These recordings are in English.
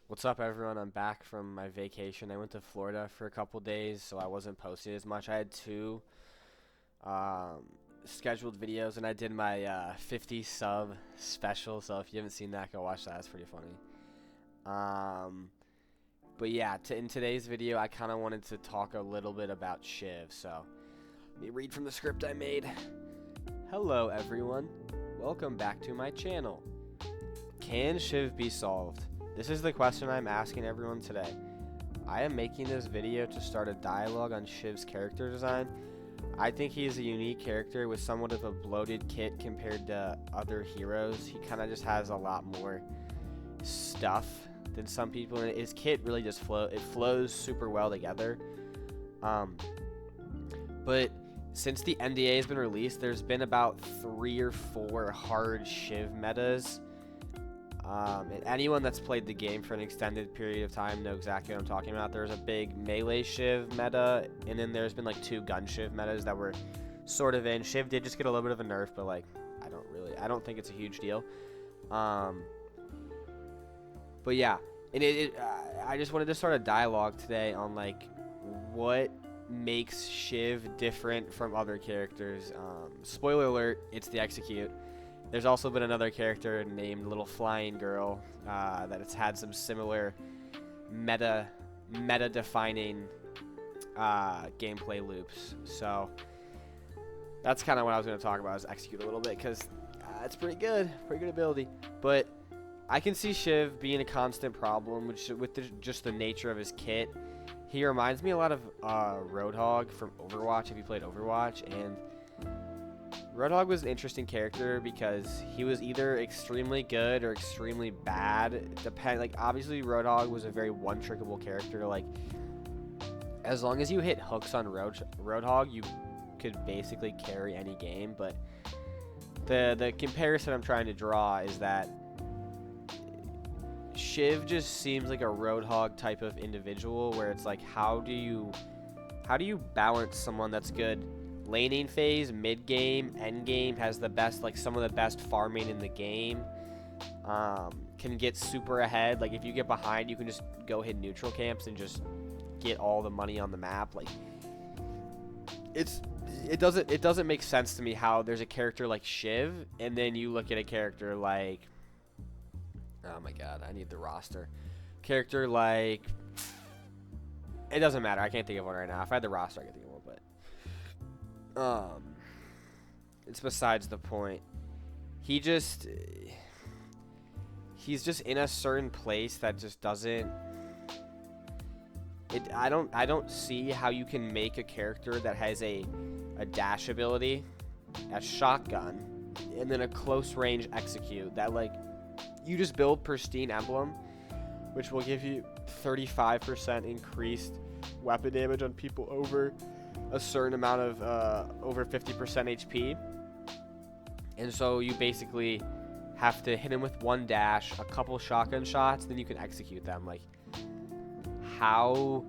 What's up, everyone? I'm back from my vacation. I went to Florida for a couple days, so I wasn't posting as much. I had two um, scheduled videos, and I did my 50 sub special. So if you haven't seen that, go watch that. It's pretty funny. Um, but yeah, in today's video, I kind of wanted to talk a little bit about Shiv. So let me read from the script I made. Hello, everyone. Welcome back to my channel. Can Shiv be solved? This is the question I'm asking everyone today. I am making this video to start a dialogue on Shiv's character design. I think he is a unique character with somewhat of a bloated kit compared to other heroes. He kind of just has a lot more stuff than some people, and his kit really just flows super well together. But since the NDA has been released, there's been about 3 or 4 hard Shiv metas. And anyone that's played the game for an extended period of time know exactly what I'm talking about. There's a big melee Shiv meta, and then there's been like 2 gun Shiv metas that were sort of in. Shiv did just get a little bit of a nerf, but like I don't think it's a huge deal. But yeah, and I just wanted to start a dialogue today on like what makes Shiv different from other characters. Spoiler alert, it's the execute. There's also been another character named Little Flying Girl that has had some similar meta-defining gameplay loops. So that's kind of what I was going to talk about, is execute a little bit, because it's pretty good ability. But I can see Shiv being a constant problem with just the nature of his kit. He reminds me a lot of Roadhog from Overwatch, if you played Overwatch, and Roadhog was an interesting character because he was either extremely good or extremely bad. Obviously Roadhog was a very one-trickable character. Like, as long as you hit hooks on Roadhog, you could basically carry any game. But the comparison I'm trying to draw is that Shiv just seems like a Roadhog type of individual, where it's like, how do you balance someone that's good laning phase, mid game, end game, has the best, like some of the best farming in the game, can get super ahead. Like, if you get behind, you can just go hit neutral camps and just get all the money on the map. Like, it doesn't make sense to me how there's a character like Shiv, and then you look at a character like, oh my god, I need the roster. Character like, it doesn't matter. I can't think of one right now. If I had the roster, I could think of one, but it's besides the point. He's just in a certain place that just doesn't. I don't see how you can make a character that has a dash ability, a shotgun, and then a close range execute that, like, you just build pristine emblem, which will give you 35% increased weapon damage on people over a certain amount of over 50% HP, and so you basically have to hit him with one dash, a couple shotgun shots, then you can execute them. Like, how,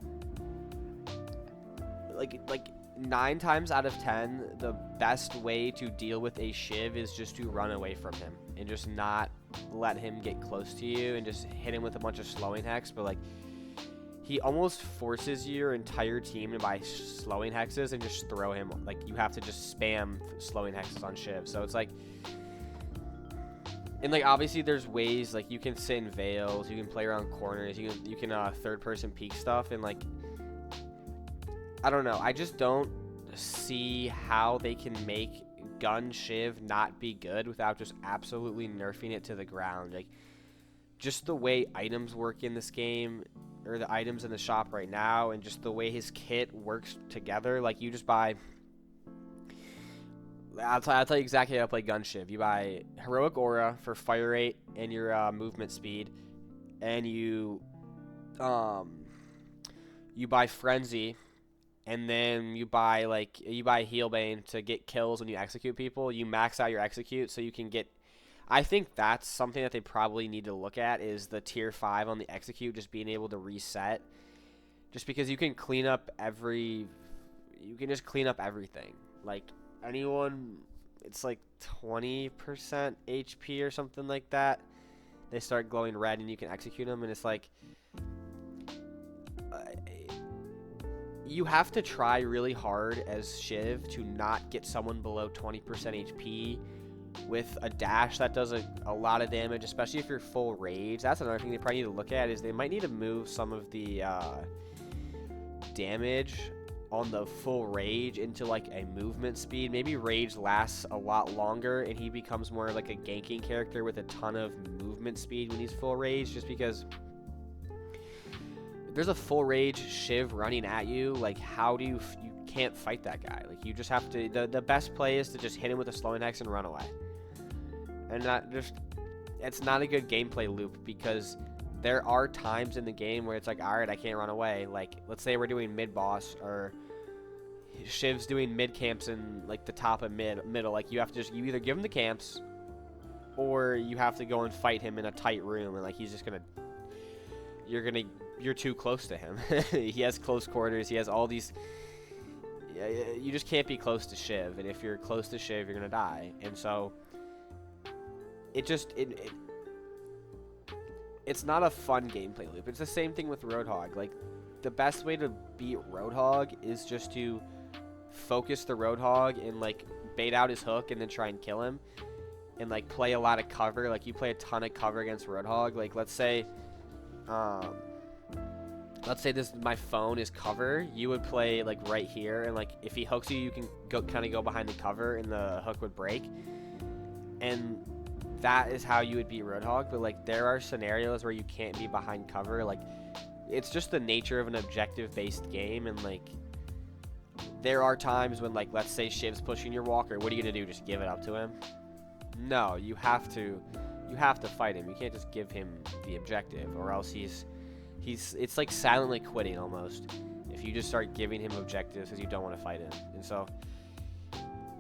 like 9 times out of 10, the best way to deal with a Shiv is just to run away from him and just not let him get close to you and just hit him with a bunch of slowing hex. But like, he almost forces your entire team to buy slowing hexes and just throw him. Like, you have to just spam slowing hexes on Shiv. So it's like, and like, obviously there's ways, like, you can sit in veils, you can play around corners, you can third person peek stuff, and like, I don't know. I just don't see how they can make gun Shiv not be good without just absolutely nerfing it to the ground. Like, just the way items work in this game, or the items in the shop right now, and just the way his kit works together. Like, you just buy, I'll tell you exactly how to play gun Shiv. You buy Heroic Aura for fire rate and your movement speed, and you buy Frenzy, and then you buy Healbane to get kills when you execute people. You max out your execute so you can get. I think that's something that they probably need to look at, is the tier 5 on the execute just being able to reset. Just because you can clean up everything. Like, anyone, it's like 20% HP or something like that. they start glowing red and you can execute them, and it's like you have to try really hard as Shiv to not get someone below 20% HP with a dash that does a lot of damage, especially if you're full rage. That's another thing they probably need to look at, is they might need to move some of the damage on the full rage into like a movement speed. Maybe rage lasts a lot longer and he becomes more like a ganking character with a ton of movement speed when he's full rage, just because if there's a full rage Shiv running at you, like how do you can't fight that guy. Like you just have to, the best play is to just hit him with a slowing hex and run away. And not just, it's not a good gameplay loop, because there are times in the game where it's like, alright, I can't run away. Like, let's say we're doing mid-boss, or Shiv's doing mid-camps in, like, the top of middle. Like, you have to just, you either give him the camps, or you have to go and fight him in a tight room, and, like, he's just gonna, you're too close to him. He has close quarters, he has all these, you just can't be close to Shiv, and if you're close to Shiv, you're gonna die. And so, it's not a fun gameplay loop. It's the same thing with Roadhog. Like, the best way to beat Roadhog is just to focus the Roadhog and, like, bait out his hook and then try and kill him. And, like, play a lot of cover. Like, you play a ton of cover against Roadhog. Like, let's say this, my phone is cover. You would play, like, right here. And, like, if he hooks you, you can kind of go behind the cover and the hook would break. And that is how you would beat Roadhog. But, like, there are scenarios where you can't be behind cover. Like, it's just the nature of an objective-based game. And, like, there are times when, like, let's say Shiv's pushing your walker. What are you going to do? Just give it up to him? No, you have to fight him. You can't just give him the objective, or else it's like silently quitting almost if you just start giving him objectives because you don't want to fight him. And so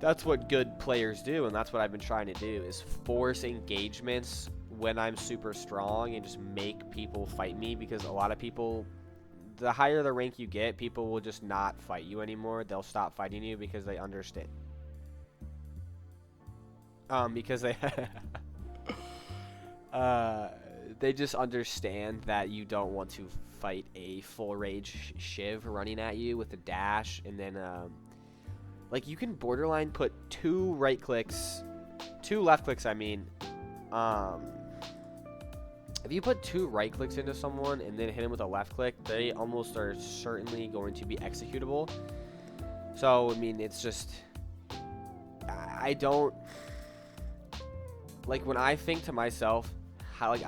that's what good players do, and that's what I've been trying to do, is force engagements when I'm super strong and just make people fight me, because a lot of people, the higher the rank you get, people will just not fight you anymore. They'll stop fighting you because they understand. Because they just understand that you don't want to fight a full rage Shiv running at you with a dash, and then like, you can borderline put two left clicks, I mean. If you put two right clicks into someone and then hit them with a left click, they almost are certainly going to be executable. So, I mean, it's just, I don't, like, when I think to myself, what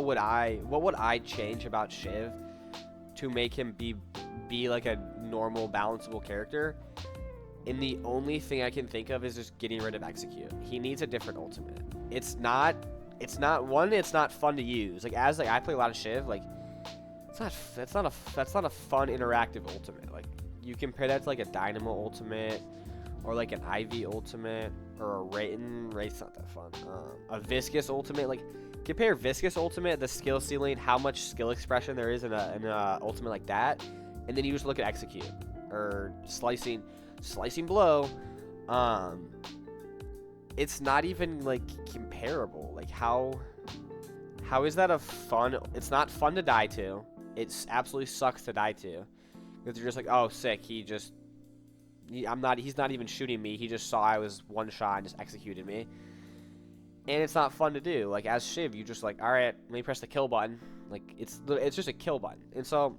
would I change about Shiv to make him be like a normal, balanceable character? And the only thing I can think of is just getting rid of execute. He needs a different ultimate. It's not fun to use. Like, I play a lot of Shiv, like, that's not a fun interactive ultimate. Like, you compare that to like a Dynamo ultimate, or like an Ivy ultimate, or a Wraith's not that fun. A Viscous ultimate, like, compare Viscous ultimate, the skill ceiling, how much skill expression there is in a ultimate like that, and then you just look at execute or slicing blow. It's not even like comparable. Like, how is that a fun? It's not fun to die to. It absolutely sucks to die to, because you're just like, oh, sick. He's not even shooting me. He just saw I was one shot and just executed me. And it's not fun to do. Like, as Shiv, you just like, all right, let me press the kill button. Like, it's just a kill button. And so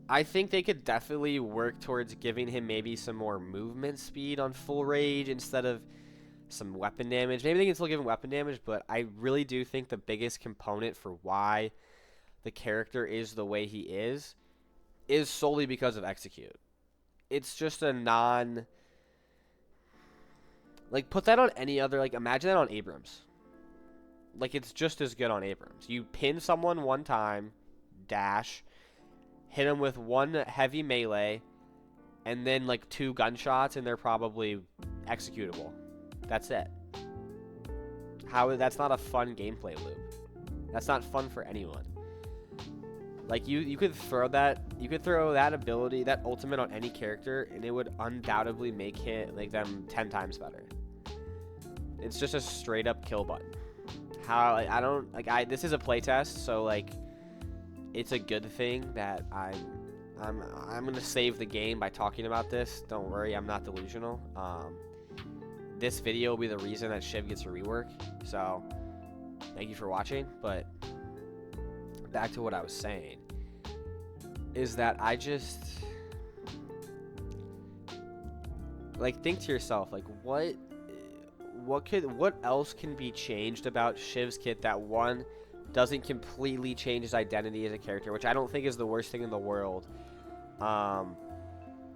I think they could definitely work towards giving him maybe some more movement speed on full rage instead of some weapon damage. Maybe they can still give him weapon damage, but I really do think the biggest component for why the character is the way he is solely because of execute. It's just a like, put that on any other, like, imagine that on Abrams. Like, it's just as good on Abrams. You pin someone one time, dash, hit them with one heavy melee, and then, like, 2 gunshots, and they're probably executable. That's it. That's not a fun gameplay loop. That's not fun for anyone. Like, you could throw that ability, that ultimate on any character, and it would undoubtedly make them 10 times better. It's just a straight up kill button. how, like, I don't, like, this is a playtest, so, like, it's a good thing that I'm gonna save the game by talking about this. Don't worry, I'm not delusional. This video will be the reason that Shiv gets a rework, so thank you for watching. But back to what I was saying, is that I just, like, think to yourself, like, what else can be changed about Shiv's kit that, one, doesn't completely change his identity as a character, which I don't think is the worst thing in the world.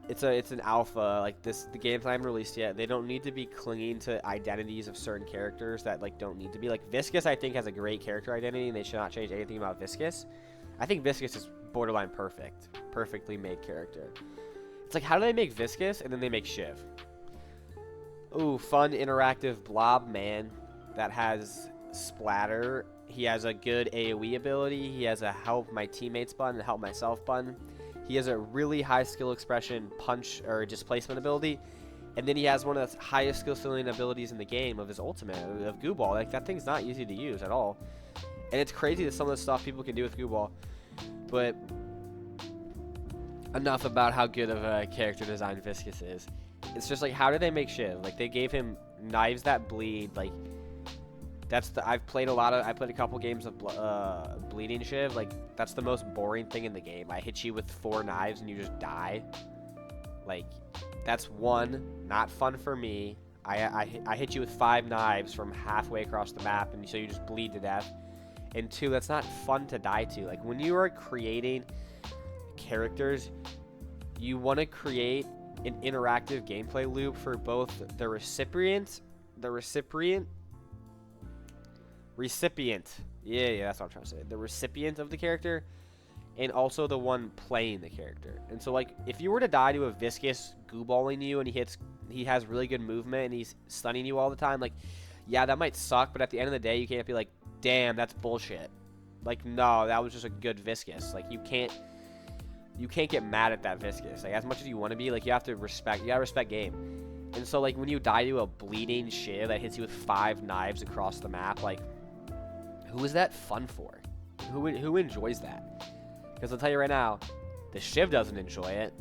It's an alpha, like, the game's not even released yet. They don't need to be clinging to identities of certain characters that, like, don't need to be. Like, Viscus, I think, has a great character identity, and they should not change anything about Viscus. I think Viscus is borderline perfectly made character. It's like, how do they make Viscus and then they make Shiv? Ooh, fun interactive blob man that has splatter. He has a good AoE ability. He has a help my teammates button and help myself button. He has a really high skill expression punch or displacement ability. And then he has one of the highest skill ceiling abilities in the game of his ultimate, of Goo Ball. Like, that thing's not easy to use at all. And it's crazy that some of the stuff people can do with Goo Ball. But enough about how good of a character design Viscus is. It's just like, how did they make Shiv? Like, they gave him knives that bleed. Like, I've played a couple games of bleeding Shiv. Like, that's the most boring thing in the game. I hit you with 4 knives and you just die. Like, that's one, not fun for me. I hit you with 5 knives from halfway across the map, and so you just bleed to death. And 2, that's not fun to die to. Like, when you are creating characters, you want to create an interactive gameplay loop for both the recipient. Yeah, that's what I'm trying to say. The recipient of the character, and also the one playing the character. And so, like, if you were to die to a Viscus goo balling you, and he has really good movement, and he's stunning you all the time, like, yeah, that might suck, but at the end of the day, you can't be like, damn, that's bullshit. Like, no, that was just a good Viscus. Like, you can't get mad at that Viscus. Like, as much as you want to be, like, you gotta respect game. And so, like, when you die to a bleeding Shiv that hits you with 5 knives across the map, like, who is that fun for? Who enjoys that? Because I'll tell you right now, the Shiv doesn't enjoy it.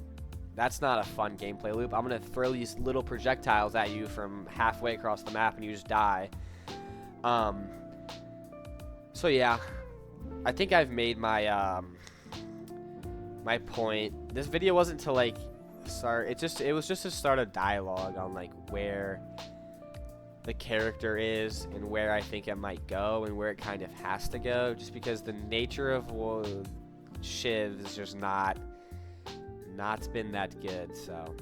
That's not a fun gameplay loop. I'm gonna throw these little projectiles at you from halfway across the map and you just die. So yeah, I think I've made my my point. This video wasn't to, like, start. It was just to start a dialogue on, like, where the character is and where I think it might go and where it kind of has to go, just because the nature of Shiv is just not been that good. So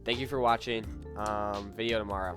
thank you for watching. Video tomorrow.